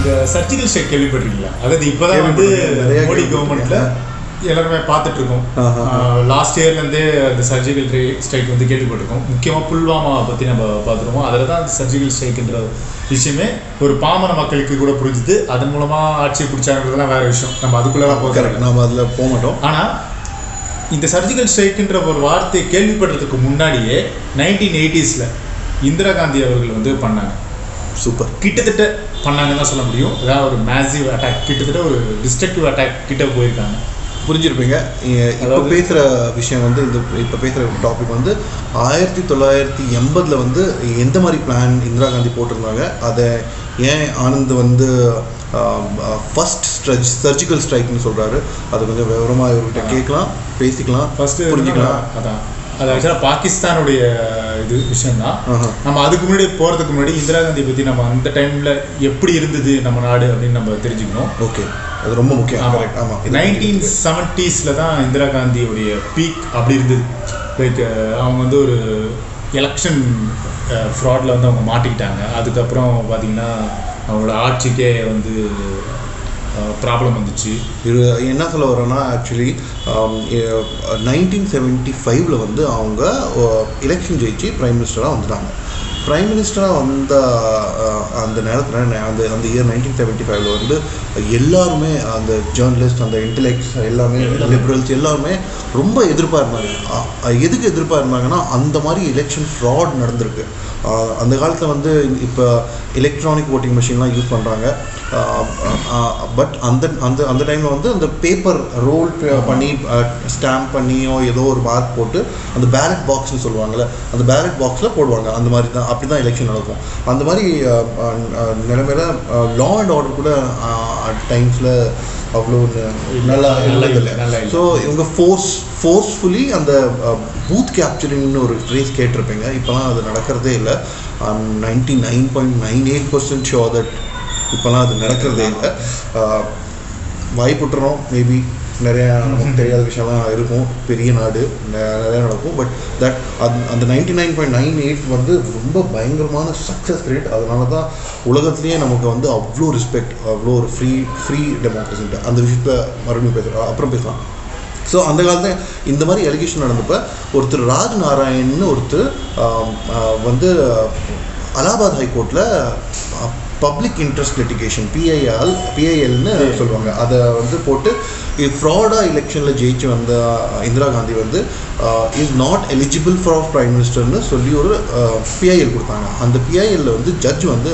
இந்த surgical strike கேள்விப்பட்டிருக்கீங்களா? அதாவது இப்போதான் வந்து மோடி கவர்மெண்ட்ல எல்லாருமே பார்த்துட்டு இருக்கோம். லாஸ்ட் இயர்லேருந்தே அந்த சர்ஜிக்கல் ஸ்ட்ரைக் வந்து கேள்விப்பட்டிருக்கோம். முக்கியமாக புல்வாமா பற்றி நம்ம பார்த்துருவோம். அதில் தான் அந்த சர்ஜிக்கல் ஸ்ட்ரைக்குன்ற விஷயமே ஒரு பாமர மக்களுக்கு கூட புரிஞ்சுது. அதன் மூலமாக ஆட்சி பிடிச்சாங்கிறதுலாம் வேறு விஷயம். நம்ம அதுக்குள்ளே போகிறோம், நம்ம அதில் போக மாட்டோம். ஆனால் இந்த சர்ஜிக்கல் ஸ்ட்ரைக்குன்ற ஒரு வார்த்தையை கேள்விப்படுறதுக்கு முன்னாடியே 1980s இந்திரா காந்தி அவர்கள் வந்து பண்ணாங்க. சூப்பர், கிட்டத்தட்ட பண்ணாங்கன்னு தான் சொல்ல முடியும். அதாவது ஒரு மேசிவ் அட்டாக், கிட்டத்தட்ட ஒரு டிஸ்ட்ரக்டிவ் அட்டாக் கிட்ட போயிருக்காங்க. புரிஞ்சிருப்பீங்க. இப்போ பேசுகிற விஷயம் வந்து இப்போ பேசுகிற டாபிக் வந்து 1980 வந்து எந்த மாதிரி பிளான் இந்திரா காந்தி போட்டிருந்தாங்க, அதை ஏன் ஆனந்த் வந்து ஃபர்ஸ்ட் சர்ஜிக்கல் ஸ்ட்ரைக்னு சொல்கிறாரு, அது கொஞ்சம் விவரமாக இவர்கிட்ட கேட்கலாம், பேசிக்கலாம், ஃபஸ்ட்டு புரிஞ்சுக்கலாம். அதான் அது ஆக்சுவலாக பாகிஸ்தானுடைய இது விஷயம்தான். நம்ம அதுக்கு முன்னாடி போகிறதுக்கு முன்னாடி இந்திரா காந்தி பற்றி நம்ம அந்த டைமில் எப்படி இருந்தது நம்ம நாடு அப்படின்னு நம்ம தெரிஞ்சுக்கணும். ஓகே, அது ரொம்ப முக்கியம். ஆமாம், 1970s தான் இந்திரா காந்தியோடைய பீக் அப்படி இருந்தது. லைக் அவங்க வந்து ஒரு எலெக்ஷன் ஃப்ராடில் வந்து அவங்க மாட்டிக்கிட்டாங்க. அதுக்கப்புறம் பார்த்திங்கன்னா அவங்களோட ஆட்சிக்கே வந்து ப்ராப்ளம் வந்துச்சு. இது என்ன சொல்ல வரோன்னா, ஆக்சுவலி 1975 வந்து அவங்க எலெக்ஷன் ஜெயிச்சு ப்ரைம் மினிஸ்டராக வந்துட்டாங்க. ப்ரைம் மினிஸ்டராக வந்த அந்த நேரத்தில் அந்த இயர் 1975 வந்து எல்லாருமே அந்த ஜேர்னலிஸ்ட், அந்த இன்டெலெக்ட்ஸ் எல்லாமே, லிபரல்ஸ் எல்லாருமே ரொம்ப எதிர்ப்பாக இருந்தாங்க. எதுக்கு எதிர்ப்பாக இருந்தாங்கன்னா, அந்த மாதிரி எலெக்ஷன் ஃப்ராட் நடந்திருக்கு. அந்த காலத்தில் வந்து இப்போ எலக்ட்ரானிக் ஓட்டிங் மிஷின்லாம் யூஸ் பண்ணுறாங்க. பட் அந்த டைமில் வந்து அந்த பேப்பர் ரோல் பண்ணி ஸ்டாம்ப் பண்ணியோ ஏதோ ஒரு மார்க் போட்டு அந்த பேலட் பாக்ஸ்னு சொல்லுவாங்கள்ல, அந்த பேலட் பாக்ஸில் போடுவாங்க. அந்த மாதிரி தான், அப்படி தான் எலெக்ஷன் நடக்கும். அந்த மாதிரி நிலைமையில லா அண்ட் ஆர்டர் கூட டைம்ஸில் அவ்வளோ நல்லா இல்லை. ஸோ இவங்க ஃபோர்ஸ்ஃபுல்லி அந்த பூத் கேப்சரிங்னு ஒரு ஃப்ரேஸ் கேட்டிருப்பீங்க. இப்போலாம் அது நடக்கிறதே இல்லை. 99.98% ஷோர் தட் இப்போலாம் அது நடக்கிறதே இல்லை. வாய்ப்புட்டுறோம், மேபி நிறையா நமக்கு தெரியாத விஷயம்லாம் இருக்கும். பெரிய நாடு, நிறையா நடக்கும். பட் தட் அந்த 99.98 வந்து ரொம்ப பயங்கரமான சக்ஸஸ் ரேட். அதனால தான் உலகத்துலேயே நமக்கு வந்து அவ்வளோ ரெஸ்பெக்ட், அவ்வளோ ஒரு ஃப்ரீ டெமோக்ரஸின்ட்டு. அந்த விஷயத்தில் மறுபடியும் பேசுகிறோம், அப்புறம் பேசலாம். ஸோ அந்த காலத்தில் இந்த மாதிரி எலிகேஷன் நடந்தப்போ ஒருத்தர் ராஜ் நாராயண்னு ஒருத்தர் வந்து அலகாபாத் ஹைகோர்ட்டில் பப்ளிக் இன்ட்ரெஸ்ட் லிட்டிகேஷன் பிஐஎல்னு சொல்லுவாங்க, அதை வந்து போட்டு ஃப்ராடாக எலெக்ஷனில் ஜெயிச்சு வந்த இந்திரா காந்தி வந்து is not eligible for prime மினிஸ்டர்னு சொல்லி ஒரு பிஐஎல் கொடுத்தாங்க. அந்த பிஐஎல்ல வந்து ஜட்ஜ் வந்து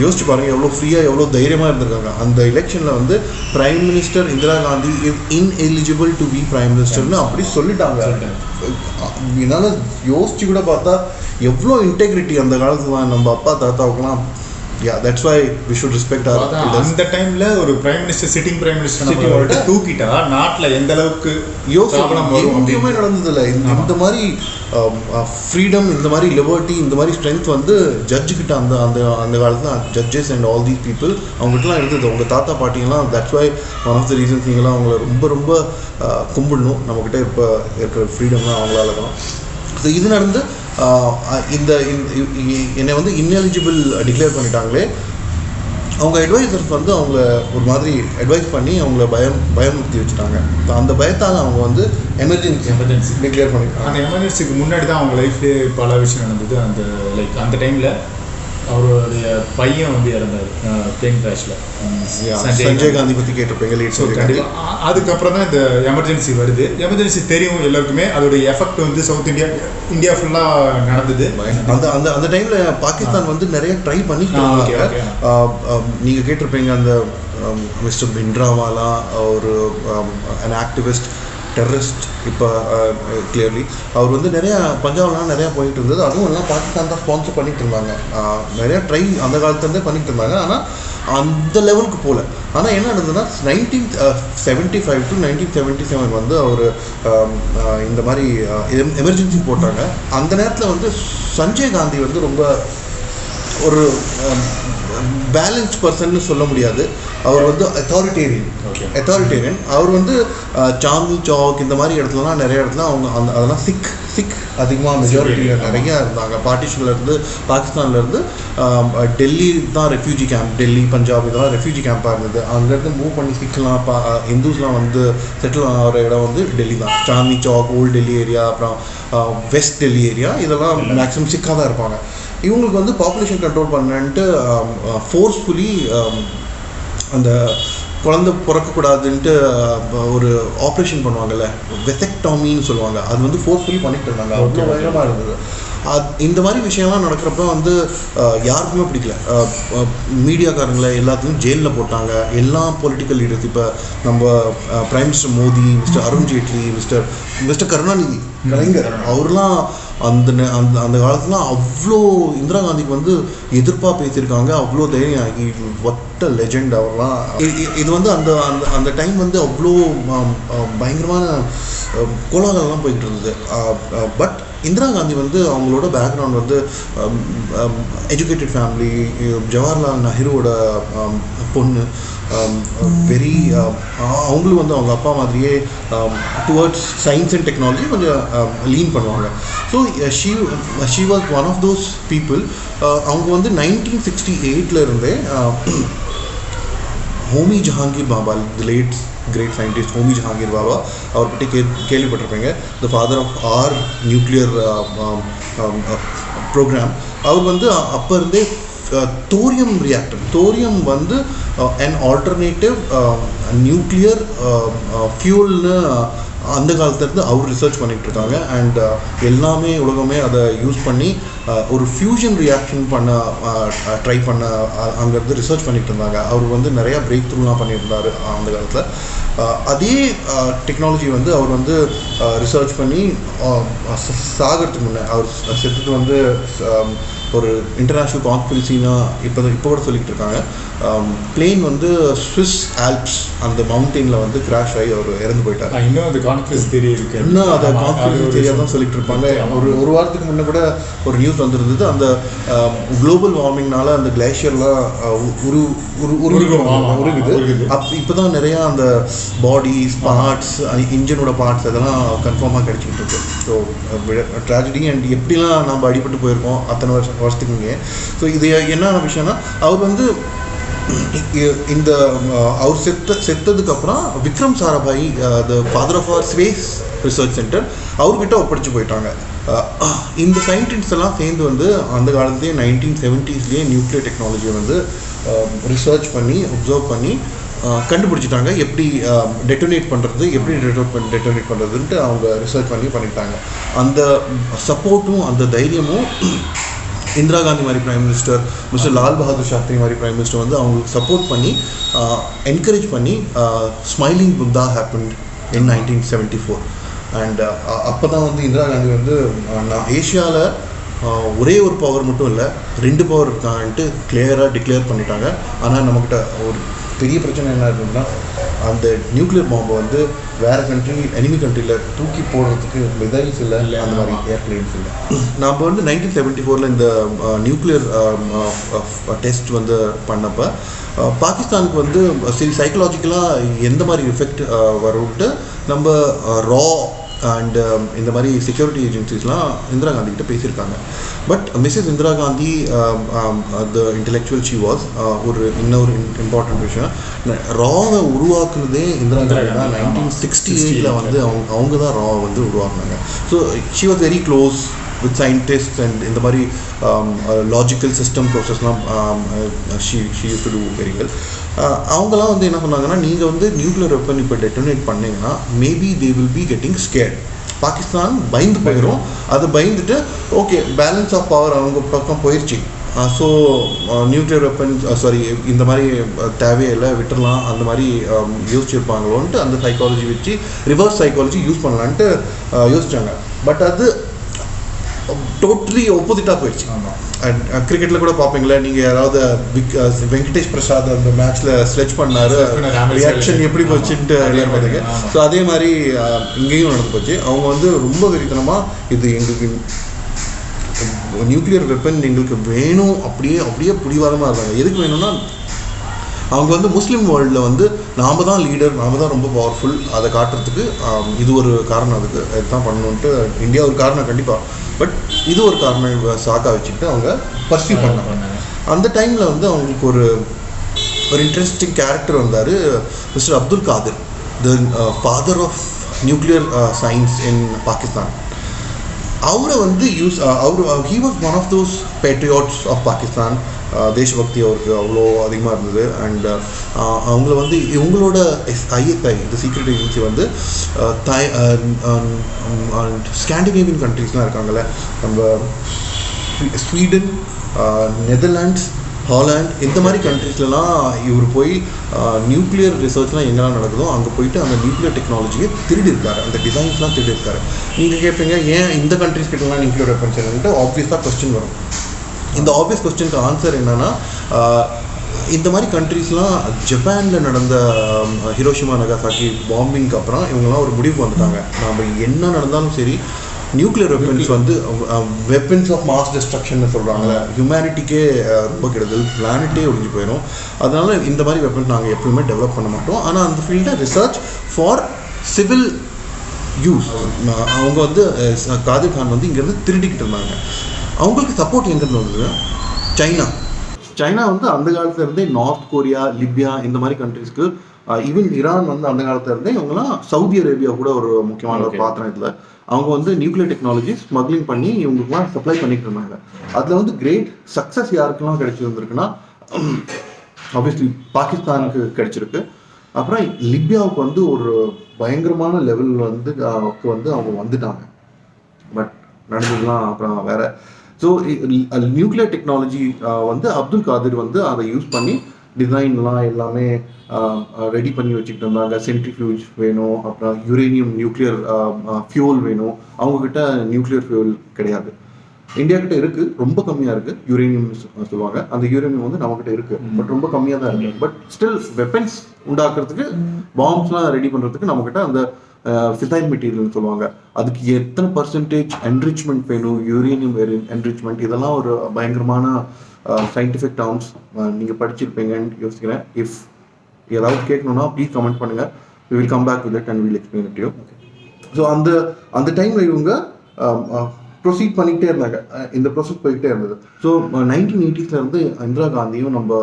யோசிச்சு பாருங்கள், எவ்வளோ ஃப்ரீயாக எவ்வளோ தைரியமாக இருந்திருக்காங்க. அந்த எலெக்ஷனில் வந்து prime minister Indira Gandhi is ineligible to be prime மினிஸ்டர்னு அப்படி சொல்லிட்டாங்க. இதனால் யோசிச்சு கூட பார்த்தா எவ்வளோ இன்டெகிரிட்டி அந்த காலத்தில் நம்ம அப்பா தாத்தாவுக்குலாம். Yeah, that's why we should respect our elders. அந்த டைம்ல ஒரு prime minister, sitting prime minister தூக்கிட்டா நாட்டுல எந்த அளவுக்கு எங்கேயுமே நடந்ததில்ல. இந்த மாதிரி ஃப்ரீடம், இந்த மாதிரி லிபர்ட்டி, இந்த மாதிரி ஸ்ட்ரென்த் வந்து ஜட்ஜுக்கிட்ட அந்த காலத்தில் judges and all these people அவங்ககிட்டலாம் இருந்தது. உங்கள் தாத்தா பாட்டிங்கெல்லாம். That's why one of the reasons நீங்களாம் அவங்கள ரொம்ப ரொம்ப கும்பிடணும். நம்மக்கிட்ட இப்போ இருக்கிற ஃப்ரீடம்லாம் அவங்களால தான். ஸோ இது நடந்து என்னை வந்து இன்எலிஜிபிள் டிக்ளேர் பண்ணிட்டாங்களே, அவங்க அட்வைசர்ஸ் வந்து அவங்கள ஒரு மாதிரி அட்வைஸ் பண்ணி அவங்கள பயமுறுத்தி வச்சுட்டாங்க. அந்த பயத்தால் அவங்க வந்து எமர்ஜென்சி டிக்ளேர் பண்ணிட்டாங்க. அந்த எமர்ஜென்சிக்கு முன்னாடி தான் அவங்க லைஃப்லேயே பல விஷயம் நடந்தது. அந்த டைமில் அவருடைய பையன் வந்து இறந்தார் பிளேன் கிராஷில். சஞ்சய் காந்தி பற்றி கேட்டிருப்பீங்க. அதுக்கப்புறம் தான் இந்த எமர்ஜென்சி வருது. எமர்ஜென்சி தெரியும் எல்லாருக்குமே. அதோடைய எஃபெக்ட் வந்து சவுத் இந்தியா ஃபுல்லாக நடந்தது. அந்த டைமில் பாகிஸ்தான் வந்து நிறைய ட்ரை பண்ணிட்டு, நீங்கள் கேட்டிருப்பீங்க அந்த மிஸ்டர் பிண்ட்ராவாலா ஒரு அன் ஆக்டிவிஸ்ட் டெரரிஸ்ட். இப்போ கிளியர்லி அவர் வந்து நிறையா பஞ்சாப்லாம் நிறையா போயிட்டு இருந்தது. அதுவும் எல்லாம் பாகிஸ்தான் தான் ஸ்பான்சர் பண்ணிட்டு இருந்தாங்க. நிறையா ட்ரை அந்த காலத்துலேருந்தே பண்ணிட்டு இருந்தாங்க. ஆனால் அந்த லெவலுக்கு போகல. ஆனால் என்ன நடந்ததுன்னா 1975 to 1977 வந்து அவர் இந்த மாதிரி எமர்ஜென்சி போட்டாங்க. அந்த நேரத்தில் வந்து சஞ்சய் காந்தி வந்து ரொம்ப ஒரு பேலன்ஸ் பர்சன்னு சொல்ல முடியாது. அவர் வந்து அத்தாரிட்டேரியன். அவர் வந்து சாந்தி சௌக் இந்த மாதிரி இடத்துலலாம் நிறைய இடத்துல அவங்க அதெல்லாம் சிக் அதிகமாக மெஜாரிட்டியில் நிறையா இருந்தாங்க. பார்ட்டிஷன்லேருந்து பாகிஸ்தான்லேருந்து டெல்லி தான் ரெஃப்யூஜி கேம்ப், டெல்லி பஞ்சாப் இதெல்லாம் ரெஃப்யூஜி கேம்ப்பாக இருந்தது. அங்கேருந்து மூவ் பண்ணி சிக்லாம் ஹிந்துஸ்லாம் வந்து செட்டில் ஆகிற இடம் வந்து டெல்லி தான். சாந்தி சௌக், ஓல்டு டெல்லி ஏரியா, அப்புறம் வெஸ்ட் டெல்லி ஏரியா, இதெல்லாம் மேக்ஸிமம் சிக்காக தான் இருப்பாங்க. இவங்களுக்கு வந்து பாப்புலேஷன் கண்ட்ரோல் பண்ணன்ட்டு ஃபோர்ஸ்ஃபுல்லி அந்த குழந்தை பிறக்கக்கூடாதுன்ட்டு ஒரு ஆப்ரேஷன் பண்ணுவாங்கல்ல, வெசெக்டாமின்னு சொல்லுவாங்க, அது வந்து ஃபோர்ஸ்ஃபுல்லி பண்ணிட்டு இருந்தாங்க. அவ்வளோ பயங்கரமாக இருந்தது. இந்த மாதிரி விஷயம்லாம் நடக்கிறப்ப வந்து யாருக்குமே பிடிக்கல. மீடியாக்காரங்களை எல்லாத்தையும் ஜெயிலில் போட்டாங்க. எல்லா பொலிட்டிக்கல் லீடர்ஸ், இப்போ நம்ம prime minister Modi, mister Arun Jaitley, mister Karunanidhi, Kalaignar, அவர்லாம் அந்த காலத்துலாம் அவ்வளோ இந்திரா காந்திக்கு வந்து எதிர்ப்பாக பேசியிருக்காங்க. அவ்வளோ தைரியம் ஆகி ஒட்ட லெஜெண்ட் அவர்லாம். இது வந்து அந்த அந்த டைம் வந்து அவ்வளோ பயங்கரமான கோலாகலாம் போய்கிட்டு இருந்தது. பட் இந்திரா காந்தி வந்து அவங்களோட பேக்ரவுண்ட் வந்து எஜுகேட்டட் ஃபேமிலி, ஜவஹர்லால் நேருவோட பொண்ணு, வெரி அவங்களும் வந்து அவங்க அப்பா மாதிரியே டுவர்ட்ஸ் சயின்ஸ் அண்ட் டெக்னாலஜி கொஞ்சம் லீன் பண்ணுவாங்க. So she was one of those people. அவங்க வந்து 1968 இருந்தே Homi Jahangir Bhabha, the late great scientist Homi Jahangir Bhabha, அவர் பற்றி கேள்விப்பட்டிருப்பீங்க. The father of our nuclear programme. அவர் வந்து அப்போ இருந்தே தோரியம் ரியாக்டர், தோரியம் வந்து அன் ஆல்டர்னேட்டிவ் நியூக்ளியர் ஃபியூல்னு அந்த காலத்துலேருந்து அவர் ரிசர்ச் பண்ணிகிட்டு இருக்காங்க. அண்ட் எல்லாமே உலகமே அதை யூஸ் பண்ணி ஒரு ஃபியூஷன் ரியாக்ஷன் பண்ண ட்ரை பண்ண அங்கேருந்து ரிசர்ச் பண்ணிகிட்டு இருந்தாங்க. அவர் வந்து நிறையா பிரேக் த்ரூலாம் பண்ணியிருந்தார் அந்த காலத்தில். அதே டெக்னாலஜி வந்து அவர் வந்து ரிசர்ச் பண்ணி சாகிறதுக்கு முன்னே, அவர் செத்துட்டு வந்து ஒரு இன்டர்நேஷ்னல் கான்ஸ்பிரசினா இப்போ கூட சொல்லிக்கிட்டு இருக்காங்க. பிளேன் வந்து ஸ்விஸ் ஆல்ப்ஸ் அந்த மவுண்டெயினில் வந்து கிராஷ் ஆகி அவர் இறந்து போயிட்டார். இன்னும் அது கான்ஸ்பிரசி தியரி இருக்குது. இன்னும் அதை கான்ஸ்பிரசி தியரியாக தான் சொல்லிட்டு இருப்பாங்க. ஒரு வாரத்துக்கு முன்னே கூட ஒரு நியூஸ் வந்துருந்தது. அந்த குளோபல் வார்மிங்னால அந்த கிளேஷியர்லாம் உருகுது. இப்போ தான் நிறையா அந்த பாடிஸ், பார்ட்ஸ், இன்ஜினோட பார்ட்ஸ் அதெல்லாம் கன்ஃபார்மாக கிடைச்சிக்கிட்டு இருக்கு. So tragedy. அண்ட் எப்படிலாம் நம்ம அடிபட்டு போயிருக்கோம் அத்தனை வருஷத்துக்குங்க. ஸோ இது என்ன விஷயம்னா, அவர் வந்து இந்த அவர் செத்ததுக்கப்புறம் Vikram Sarabhai, the father of our space research centre, அவர்கிட்ட ஒப்படைச்சு போயிட்டாங்க. இந்த சயின்டிஸ்ட் எல்லாம் சேர்ந்து வந்து அந்த காலத்துலேயே 1970s நியூக்ளியர் டெக்னாலஜியை வந்து ரிசர்ச் பண்ணி ஒப்சர்வ் பண்ணி கண்டுபிடிச்சிட்டாங்க. எப்படி டெட்டோனேட் பண்ணுறது, எப்படி டெட்டோனேட் பண்ணுறதுன்ட்டு அவங்க ரிசர்ச் பண்ணிட்டாங்க. அந்த சப்போர்ட்டும் அந்த தைரியமும் இந்திரா காந்தி மாதிரி prime minister, mister Lal Bahadur Shastri மாதிரி பிரைம் மினிஸ்டர் வந்து அவங்களுக்கு சப்போர்ட் பண்ணி என்கரேஜ் பண்ணி smiling Buddha happened in 1974. And அப்போ தான் வந்து இந்திரா காந்தி வந்து நான் ஏஷியாவில் ஒரே ஒரு பவர் மட்டும் இல்லை, 2 பவர் இருக்கான்ட்டு கிளியராக டிக்ளேர் பண்ணிட்டாங்க. ஆனால் நம்மக்கிட்ட ஒரு பெரிய பிரச்சனை என்ன இருக்குன்னா, அந்த நியூக்ளியர் பாம்பை வந்து வேறு கண்ட்ரி, எனிமி கண்ட்ரியில் தூக்கி போடுறதுக்கு மிசைல்ஸ் இல்லை, அந்த மாதிரி ஏர்பிளைன்ஸ் இல்லை. நம்ம வந்து 1974 இந்த நியூக்ளியர் டெஸ்ட் வந்து பண்ணப்போ பாகிஸ்தானுக்கு வந்து சரி சைக்கலாஜிக்கலாக எந்த மாதிரி எஃபெக்ட் வரும்ட்டு நம்ம ரா அண்ட் இந்த மாதிரி செக்யூரிட்டி ஏஜென்சிஸ்லாம் இந்திரா காந்தி கிட்ட பேசியிருக்காங்க. But Mrs Indira Gandhi, the intellectual she was, இன்னொரு இம்பார்ட்டன்ட் விஷயம், ராவை உருவாக்குனதே இந்திரா காந்தி தான். 1968 வந்து அவங்க தான் ராவை வந்து உருவாக்குனாங்க. So she was very close with scientist and இந்த மாதிரி லாஜிக்கல் சிஸ்டம் ப்ரோசஸ்லாம் she use to do very well. அவங்களாம் வந்து என்ன சொன்னாங்கன்னா, நீங்கள் வந்து நியூக்ளியர் வெப்பன் இப்போ டெட்டோனேட் பண்ணிங்கன்னா maybe they will be getting scared. Pakistan பயந்து போயிடும். அதை பயந்துட்டு ஓகே பேலன்ஸ் ஆஃப் பவர் அவங்க பக்கம் போயிடுச்சு. ஸோ நியூக்ளியர் வெப்பன் இந்த மாதிரி தேவையில்லை, விட்டுடலாம், அந்த மாதிரி யோசிச்சிருப்பாங்களோன்ட்டு அந்த சைக்காலஜி வச்சு ரிவர்ஸ் சைக்காலஜி யூஸ் பண்ணலான்ட்டு யோசிச்சாங்க. பட் அது டோட்டலி ஒப்போசிட்டாக போயிடுச்சு. கிரிக்கெட்டில் கூட பார்ப்பீங்களா நீங்கள், யாராவது வெங்கடேஷ் பிரசாத் அந்த மேட்ச்சில் ஸ்லெட்ச் பண்ணார், ரியாக்ஷன் எப்படி போச்சுன்ட்டு எல்லாரும் பார்த்தீங்க. ஸோ அதே மாதிரி இங்கேயும் நடந்து போச்சு. அவங்க வந்து ரொம்ப வெறித்தனமாக இது எங்களுக்கு நியூக்ளியர் வெப்பன் எங்களுக்கு வேணும் அப்படியே பிடிவாதமாக இருந்தாங்க. எதுக்கு வேணும்னா அவங்க வந்து முஸ்லீம் வேர்ல்டில் வந்து நாம் தான் லீடர், நாம் தான் ரொம்ப பவர்ஃபுல், அதை காட்டுறதுக்கு இது ஒரு காரணம். அதுக்கு இதுதான் பண்ணணுன்ட்டு இந்தியா ஒரு காரணம் கண்டிப்பாக, பட் இது ஒரு காரணம் சாக்கா வச்சுக்கிட்டு அவங்க பர்சியூ பண்ணாங்க. அந்த டைமில் வந்து அவங்களுக்கு ஒரு இன்ட்ரெஸ்டிங் கேரக்டர் வந்தார், mister Abdul Qadeer, the father of nuclear science in Pakistan. அவரை வந்து he was one of those patriots of Pakistan. தேசபக்தி அவருக்கு அவ்வளோ அதிகமாக இருந்தது. அண்ட் அவங்கள வந்து இவங்களோட ISI, இந்த சீக்ரெட் ஏஜென்சி வந்து ஸ்காண்டினேவியன் கண்ட்ரீஸ்லாம் இருக்காங்கல்ல, நம்ம ஸ்வீடன், நெதர்லாண்ட்ஸ், ஹாலாண்ட், இந்த மாதிரி கண்ட்ரீஸ்லாம் இவர் போய் நியூக்ளியர் ரிசர்ச்லாம் எங்கெல்லாம் நடக்குதோ அங்கே போயிட்டு அந்த நியூக்ளியர் டெக்னாலஜியை திருடி இருக்காரு, அந்த டிசைன்ஸ்லாம் திருடி இருக்காரு. நீங்கள் கேட்பீங்க ஏன் இந்த கண்ட்ரீஸ் கிட்டலாம் நியூக்ளியர் வெப்பன்ஸ் என்னன்ட்டு ஆப்வியஸாக கொஸ்டின் வரும். இந்த ஆப்வியஸ் கொஸ்டினுக்கு ஆன்சர் என்னன்னா, இந்த மாதிரி கண்ட்ரீஸ்லாம் ஜப்பானில் நடந்த ஹிரோஷிமா நகாசாக்கி பாம்பிங்க்கு அப்புறம் இவங்கெல்லாம் ஒரு முடிவுக்கு வந்துட்டாங்க, நம்ம என்ன நடந்தாலும் சரி நியூக்ளியர் வெப்பன்ஸ் வந்து வெப்பன்ஸ் ஆஃப் மாஸ் டிஸ்ட்ரக்ஷன் சொல்கிறாங்களே, ஹியூமனிட்டிக்கே ரொம்ப கெடுதல், பிளானட்டே ஒழிஞ்சு போயிடும். அதனால இந்த மாதிரி வெப்பன்ஸ் நாங்கள் எப்பவுமே டெவலப் பண்ண மாட்டோம். ஆனால் அந்த ஃபீல்டில் ரிசர்ச் ஃபார் சிவில் யூஸ் அவங்க வந்து காதிர் கான் வந்து இங்கேருந்து திருடிக்கிட்டு இருந்தாங்க. அவங்களுக்கு சப்போர்ட் எங்கேருந்து வந்தது? சைனா வந்து அந்த காலத்துல இருந்தே நார்த் கொரியா, லிபியா இந்த மாதிரி கண்ட்ரீஸ்க்கு, ஈவன் ஈரான் வந்து அந்த காலத்துல இருந்தே இவங்கலாம், சவுதி அரேபியா கூட ஒரு முக்கியமான ஒரு பாத்திரம் இதில். அவங்க வந்து நியூக்ளியர் டெக்னாலஜி ஸ்மக்லிங் பண்ணி இவங்களுக்குலாம் சப்ளை பண்ணிட்டு இருந்தாங்க. அதில் வந்து கிரேட் சக்ஸஸ் யாருக்கெல்லாம் கிடைச்சிருந்துருக்குன்னா, ஆப்வியஸ்லி பாகிஸ்தானுக்கு கிடைச்சிருக்கு. அப்புறம் லிபியாவுக்கு வந்து ஒரு பயங்கரமான லெவல் வந்து அவங்க வந்துட்டாங்க. பட் நடந்ததுலாம் அப்புறம் வேற. ஸோ நியூக்ளியர் டெக்னாலஜி வந்து அப்துல் காதிர் வந்து அதை யூஸ் பண்ணி டிசைன்லாம் எல்லாமே ரெடி பண்ணி வச்சுக்கிட்டு இருந்தாங்க. சென்ட்ரிஃபியூஜ் வேணும், அப்புறம் யுரேனியம் நியூக்ளியர் ஃபியூல் வேணும். அவங்கக்கிட்ட நியூக்ளியர் ஃபியூல் கிடையாது, இந்தியா கிட்ட இருக்குது, ரொம்ப கம்மியாக இருக்குது. யுரேனியம் சொல்லுவாங்க, அந்த யுரேனியம் வந்து நம்மக்கிட்ட இருக்குது, பட் ரொம்ப கம்மியாக தான் இருக்குது. பட் ஸ்டில் வெப்பன்ஸ் உண்டாக்குறதுக்கு, பாம்ஸ்லாம் ரெடி பண்ணுறதுக்கு நம்மக்கிட்ட அந்த ஃபிசைல் மெட்டீரியல்னு சொல்லுவாங்க, அதுக்கு எத்தனை பர்சன்டேஜ் என்ரிச்மெண்ட் வேணும், யூரேனியம் என்ரிச்மெண்ட், இதெல்லாம் ஒரு பயங்கரமான சயின்டிஃபிக் டேர்ம்ஸ் நீங்கள் படிச்சிருப்பீங்கன்னு யோசிக்கிறேன். இஃப் ஏதாவது கேட்கணுன்னா ப்ளீஸ் கமெண்ட் பண்ணுங்கள், we will come back with it and we'll explain it to you. So அந்த டைமில் இவங்க ப்ரொசீட் பண்ணிக்கிட்டே இருந்தாங்க, இந்த ப்ரொசஸ் போய்கிட்டே இருந்தது. ஸோ 1980s இருந்து இந்திரா காந்தியும் நம்ம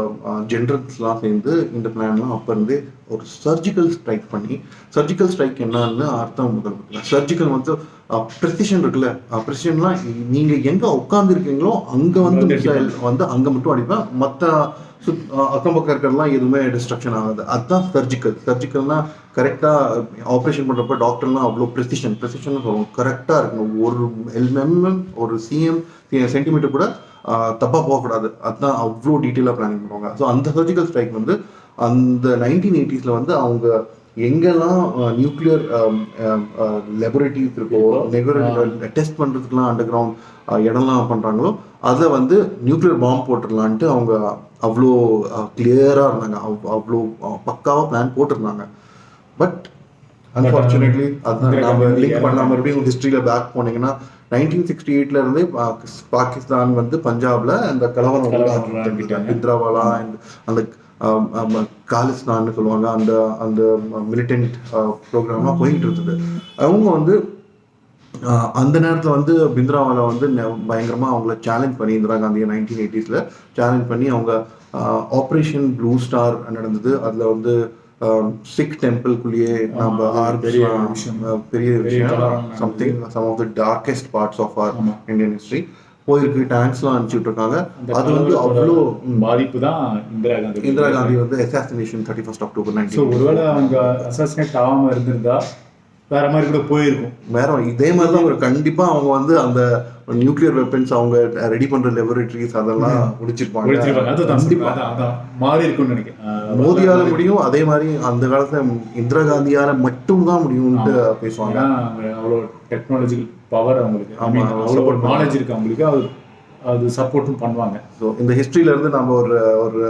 ஜென்ரல்ஸ்லாம் சேர்ந்து இந்த பிளான்லாம் அப்போ இருந்தே ஒரு சர்ஜிக்கல் ஸ்ட்ரைக் பண்ணி, சர்ஜிக்கல் ஸ்ட்ரைக் என்னன்னு அர்த்தம் முதல் கொடுக்கலாம். சர்ஜிக்கல் வந்து ப்ரெசிஷன் இருக்குல்ல, ப்ரெசிஷன்லாம் நீங்கள் எங்கே உட்காந்துருக்கீங்களோ அங்கே வந்து மிசைல் வந்து அங்கே மட்டும் அடிப்பேன், மற்ற அக்கம் பக்கம் இருக்கிறதுலாம் எதுவுமே டிஸ்ட்ரக்ஷன் ஆகாது. அதுதான் சர்ஜிக்கல்னா கரெக்டாக ஆப்ரேஷன் பண்ணுறப்ப டாக்டர்லாம் அவ்வளோ ப்ரெசிஷன் சொல்லுவோம், கரெக்டாக இருக்கணும். ஒரு எல்எம்எம் ஒரு சென்டிமீட்டர் கூட தப்பாக போகக்கூடாது. அதுதான் அவ்வளோ டீட்டெயிலாக பிளானிங் பண்ணுவாங்க. ஸோ அந்த சர்ஜிக்கல் ஸ்ட்ரைக் வந்து அந்த 1980s வந்து அவங்க எங்கெல்லாம் நியூக்ளியர் லெபரட்டரிஸ் இருக்கோ, டெஸ்ட் பண்ணுறதுக்குலாம் அண்டர் கிரவுண்ட் இடம்லாம் பண்ணுறாங்களோ, அதை வந்து நியூக்ளியர் பாம்பு போட்டுடலான்ட்டு அவங்க அவ்வளோ கிளியராக இருந்தாங்க, அவ்வளோ பக்காவாக பிளான் போட்டிருந்தாங்க. பட் அன்ஃபார்ச்சுனேட்லி அதுதான் நம்ம லிங்க் பண்ண, மறுபடியும் ஹிஸ்ட்ரியில் பேக் போனீங்கன்னா 1968 இருந்தே பாகிஸ்தான் வந்து பஞ்சாப்ல அந்த கலவரம் பித்ராவாலா அந்த காலிஸ்தான்னு சொல்லுவாங்க, அந்த அந்த மிலிட்டன்ட் ப்ரோக்ராம்லாம் போயிட்டு இருந்தது. அவங்க வந்து அந்த நேரத்தில் வந்து பிந்த்ராவாலா வந்து பயங்கரமாக அவங்கள சேலஞ்ச் பண்ணி, இந்திரா காந்தியை 1980s சேலஞ்ச் பண்ணி அவங்க ஆப்ரேஷன் ப்ளூ ஸ்டார் நடந்தது. அதில் வந்து சிக் டெம்பிள்குள்ளேயே நம்ம பெரிய விஷயம், some of the darkest parts of our Indian history போயிருக்கு. டேங்க்ஸ்லாம் அனுப்பிச்சுட்டு இருக்காங்க. அது வந்து அவ்வளோ பாதிப்பு தான் இந்திரா காந்தி வந்து அசாசினேஷன் 31 அக்டோபர் 19. ஒருவேளை அவங்க அசாசினேட் ஆகாமல் இருந்திருந்தா வேற மாதிரி கூட போயிருக்கும். வேற இதே மாதிரி தான் ஒரு கண்டிப்பாக அவங்க வந்து அந்த நியூக்ளியர் வெப்பன்ஸ் அவங்க ரெடி பண்ற லெபரட்டரிஸ் அதெல்லாம் முடிச்சிருப்பாங்க. மாறி இருக்கும்னு நினைக்கிறேன். மோதியால முடியும், அதே மாதிரி அந்த காலத்துல இந்திரா காந்தியால மட்டும்தான் முடியும்னு பேசுவாங்க. அவ்வளோ டெக்னாலஜிக்கல் பவர் அவங்களுக்கு, அவ்வளோ நாலேஜ் இருக்கு அவங்களுக்கு, அது சப்போர்ட்டும் பண்ணுவாங்க. ஸோ இந்த ஹிஸ்ட்ரியில இருந்து நம்ம ஒரு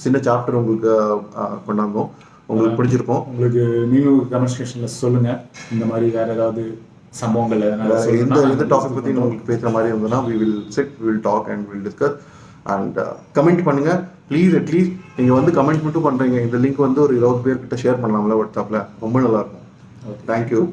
சின்ன சாப்டர் உங்களுக்கு கொண்டாந்தோம். உங்களுக்கு பிடிச்சிருக்கோம். உங்களுக்கு நீங்களும் கமெண்ட் செக்ஷன்ல சொல்லுங்க, இந்த மாதிரி வேற ஏதாவது சம்பவங்கள் எந்த டாபிக் பற்றி உங்களுக்கு பேசுகிற மாதிரி இருந்ததுன்னா we will talk and we'll discuss and comment பண்ணுங்க ப்ளீஸ். அட்லீஸ்ட் நீங்கள் வந்து கமெண்ட் மட்டும் பண்ணுறீங்க, இந்த லிங்க் வந்து ஒரு 20 பேர்கிட்ட ஷேர் பண்ணலாம்ல வாட்ஸ்அப்பில், ரொம்ப நல்லாயிருக்கும். தேங்க்யூ.